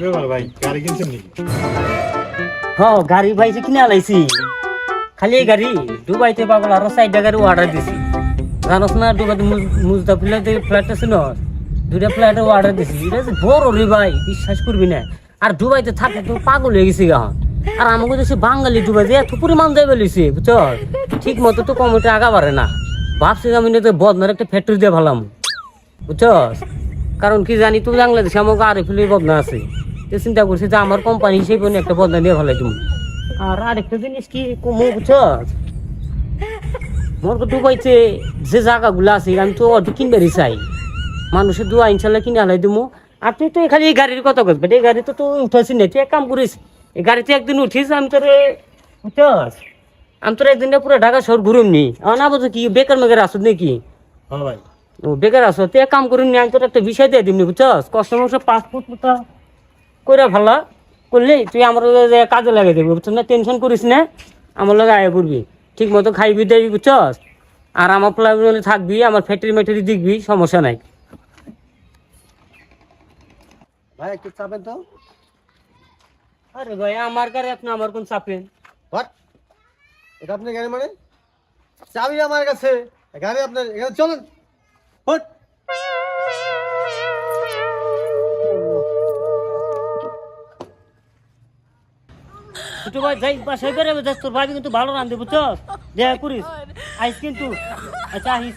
ব্যাপার ভাই, গাড়ি কিনছেন নাকি? হ্যাঁ গাড়ি পাইছে কিনে আলাইছি। খালি এই গাড়ি দুবাইতে পাগল আরো 4টা গাড়ি অর্ডার দিছি। জানোস না দুবাইতে মুজদাফিলাতে ফ্ল্যাট আছে না, 2টা ফ্ল্যাটের অর্ডার দিছি। এটা যে বড় রে ভাই, বিশ্বাস করবি না। আর দুবাইতে থাকে তো পাগল হয়ে গেছি গা। আর আমাকে দেশে বাঙালি দুবাইতে এত পরিমাণ যাই বলিছে বুঝছ, ঠিক মতো তো কমিটি আগা পারে না। ভাবছি আমি না বদনার একটা ফ্যাক্টরি দিয়ে ভালাম বুঝছ। কারণ কি জানি তুই বাংলাদেশে আমাকে আরে ফেলে বদনা আছে, তো চিন্তা করছি যে আমার কোম্পানি হিসেবে একটা বদনা দিয়ে ভালাই তুমি। আর আরেকটা জিনিস কি কমু বুঝছ, মোর তো ডুবাইতে যে জায়গাগুলো আছে আমি তো অর্ধেক কিনবারই চাই। মানুষের দোয়া ইনশাল্লাহ কিনে হালাই দিমু। আর তুই তো খালি এই গাড়ির কথা বলবে, এই গাড়ি তো তুই উঠাইছি না, তুই এক কাম করিস, এই গাড়িতে একদিন উঠিস, আমি তোর বুঝছস, আমি তোর একদিনটা পুরো ঢাকা শহর ঘুরুম নি। না বুঝো কি বেকার মেকার আসত নাকি? হ্যাঁ ভাই, ও বেকার আসো, তুই এক কাম করিম নি, আমি তোর একটা বিষয় দিয়ে দিমনি বুঝছস। কস্টমার পাসপোর্ট কইরা ভালো করলে তুই আমার কাজে লাগাই দেবি বুঝছস না। টেনশন করিস না, আমার লগে আয় করবি, ঠিক মতো খাইবি দেবি বুঝছস। আর আমার প্লাবনে থাকবি, আমার ফ্যাক্টরি ম্যাটরি দেখবি, সমস্যা নাই। ভাই একটু চাপেন তো। আরে ভাই আমার গাড়ি আপনি আমার কোন চাপেন? হোয়াট? এটা আপনার গাড়ি মানে? চাবি আমার কাছে, গাড়ি আপনার, এখানে চলেন। হোট। ছোট ভাই যাই বাসায় বেরোবে, তোর ভাবি কিন্তু ভালো রান্ধে বুঝছস, দেখা করিস আইস কিন্তু। আচ্ছা আহিস।